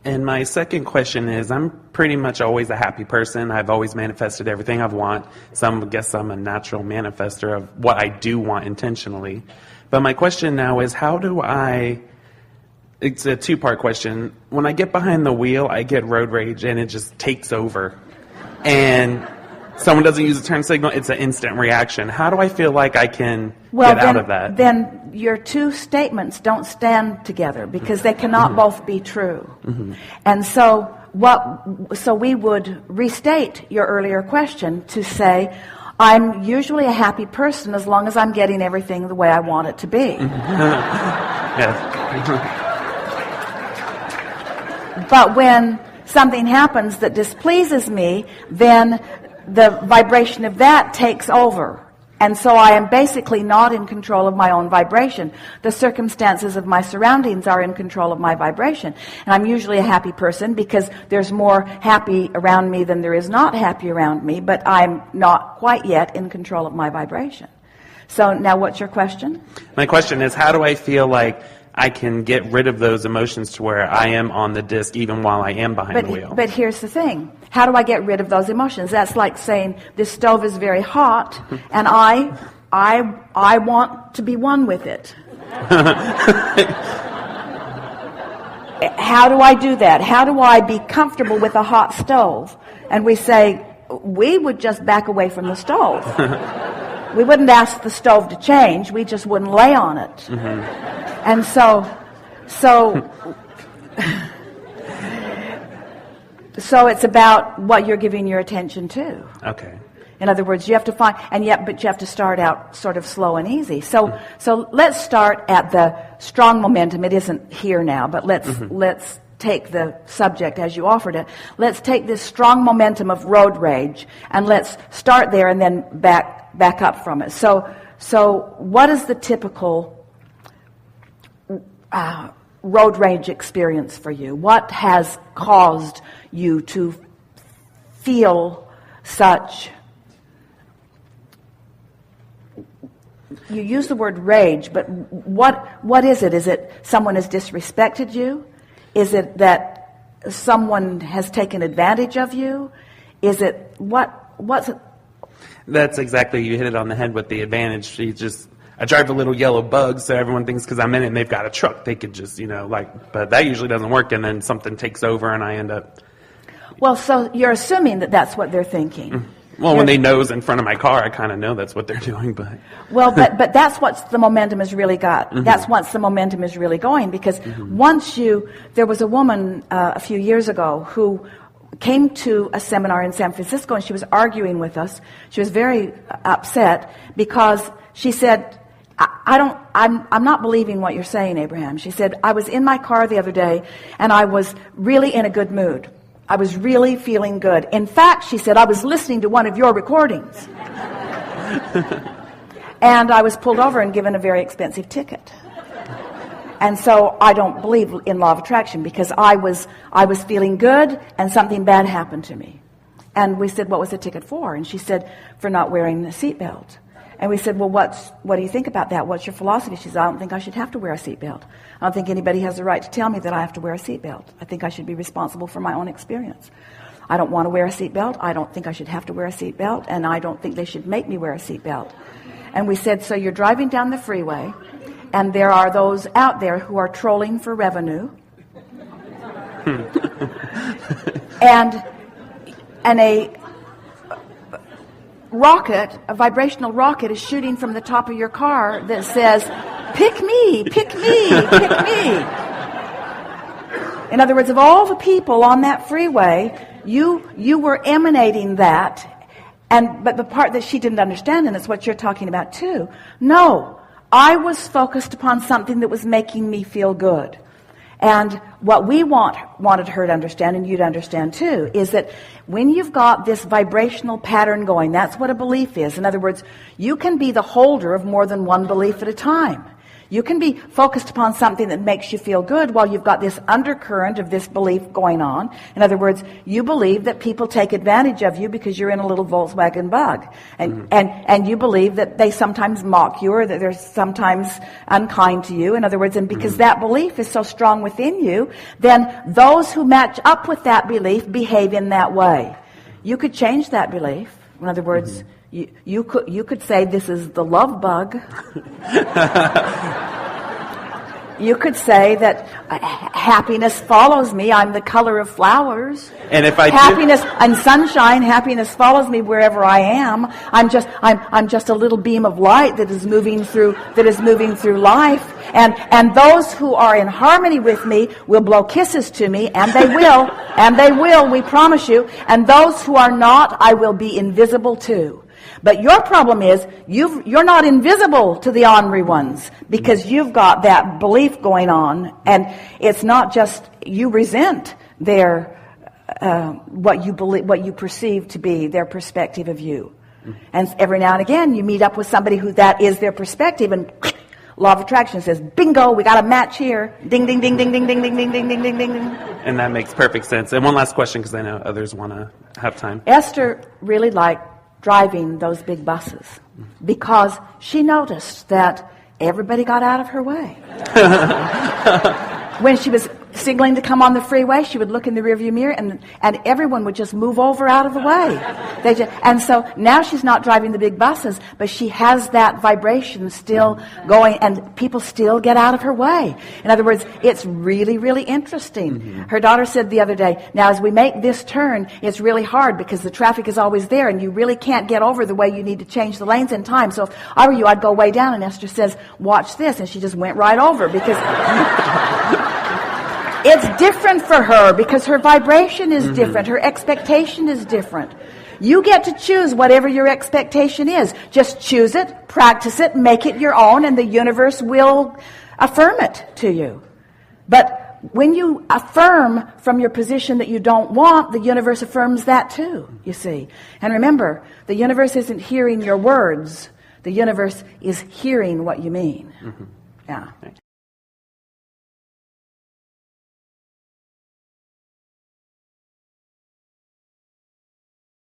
And my second question is, I'm pretty much always a happy person. I've always manifested everything I want. I guess I'm a natural manifester of what I do want intentionally. But my question now is, it's a two-part question. When I get behind the wheel, I get road rage and it just takes over. And someone doesn't use a turn signal, it's an instant reaction. How do I feel like I can get out of that? Then your two statements don't stand together because they cannot both be true. Mm-hmm. And so we would restate your earlier question to say, I'm usually a happy person as long as I'm getting everything the way I want it to be. But when something happens that displeases me, then the vibration of that takes over. And so I am basically not in control of my own vibration. The circumstances of my surroundings are in control of my vibration. And I'm usually a happy person because there's more happy around me than there is not happy around me, but I'm not quite yet in control of my vibration. So now what's your question? My question is, how do I feel like I can get rid of those emotions to where I am on the disc even while I am behind the wheel? But here's the thing. How do I get rid of those emotions? That's like saying this stove is very hot and I want to be one with it. How do I do that? How do I be comfortable with a hot stove? And we say, we would just back away from the stove. We wouldn't ask the stove to change. We just wouldn't lay on it. Mm-hmm. And so it's about what you're giving your attention to. Okay. In other words, you have to find, but you have to start out sort of slow and easy. So let's start at the strong momentum. It isn't here now, but let's take the subject as you offered it. Let's take this strong momentum of road rage and let's start there and then back up from it. So what is the typical road rage experience for you? What has caused you to feel such? You use the word rage, but what is it? Is it someone has disrespected you? Is it that someone has taken advantage of you? Is it what's it? That's exactly, you hit it on the head with the advantage. I drive a little yellow bug, so everyone thinks because I'm in it and they've got a truck, they could just, but that usually doesn't work, and then something takes over and I end up... Well, so you're assuming that that's what they're thinking. Well, when they nose in front of my car, I kind of know that's what they're doing, but... Well, but that's what the momentum has really got. Mm-hmm. That's once the momentum is really going, because there was a woman a few years ago who came to a seminar in San Francisco, and she was arguing with us. She was very upset because she said, I'm not believing what you're saying, Abraham. She said, I was in my car the other day and I was really in a good mood. I was really feeling good. In fact, she said, I was listening to one of your recordings. And I was pulled over and given a very expensive ticket. And so I don't believe in law of attraction because I was feeling good and something bad happened to me. And we said, what was the ticket for? And she said, for not wearing a seatbelt. And we said, well, what do you think about that? What's your philosophy? She said, I don't think I should have to wear a seatbelt. I don't think anybody has the right to tell me that I have to wear a seatbelt. I think I should be responsible for my own experience. I don't want to wear a seatbelt. I don't think I should have to wear a seatbelt. And I don't think they should make me wear a seatbelt. And we said, so you're driving down the freeway, and there are those out there who are trolling for revenue. and a vibrational rocket is shooting from the top of your car that says, pick me, pick me, pick me. In other words, of all the people on that freeway, you were emanating that. But the part that she didn't understand, and it's what you're talking about too, no, I was focused upon something that was making me feel good. And what we wanted her to understand, and you to understand too, is that when you've got this vibrational pattern going, that's what a belief is. In other words, you can be the holder of more than one belief at a time. You can be focused upon something that makes you feel good while you've got this undercurrent of this belief going on. In other words, you believe that people take advantage of you because you're in a little Volkswagen Bug. And you believe that they sometimes mock you or that they're sometimes unkind to you. In other words, and because that belief is so strong within you, then those who match up with that belief behave in that way. You could change that belief. In other words, you could say this is the love bug. You could say that happiness follows me. I'm the color of flowers. And if I happiness and sunshine, happiness follows me wherever I am. I'm just a little beam of light that is moving through life. And those who are in harmony with me will blow kisses to me, and they will, we promise you. And those who are not, I will be invisible to. But your problem is you're not invisible to the ornery ones because you've got that belief going on, and it's not just you resent their what you perceive to be their perspective of you. And every now and again you meet up with somebody who that is their perspective, and law of attraction says, bingo, we got a match here. Ding, ding, ding, ding, ding, ding, ding, ding, ding, ding, ding, ding. And that makes perfect sense. And one last question, because I know others want to have time. Esther really liked driving those big buses because she noticed that everybody got out of her way. When she was signaling to come on the freeway, she would look in the rearview mirror, and everyone would just move over out of the way. And so now she's not driving the big buses, but she has that vibration still going, and people still get out of her way. In other words, it's really, really interesting. Her daughter said the other day, now as we make this turn, it's really hard because the traffic is always there, and you really can't get over the way you need to change the lanes in time. So if I were you, I'd go way down. And Esther says, watch this. And she just went right over because it's different for her because her vibration is different. Her expectation is different. You get to choose whatever your expectation is. Just choose it, practice it, make it your own, and the universe will affirm it to you. But when you affirm from your position that you don't want, the universe affirms that too, you see. And remember, the universe isn't hearing your words. The universe is hearing what you mean. Yeah.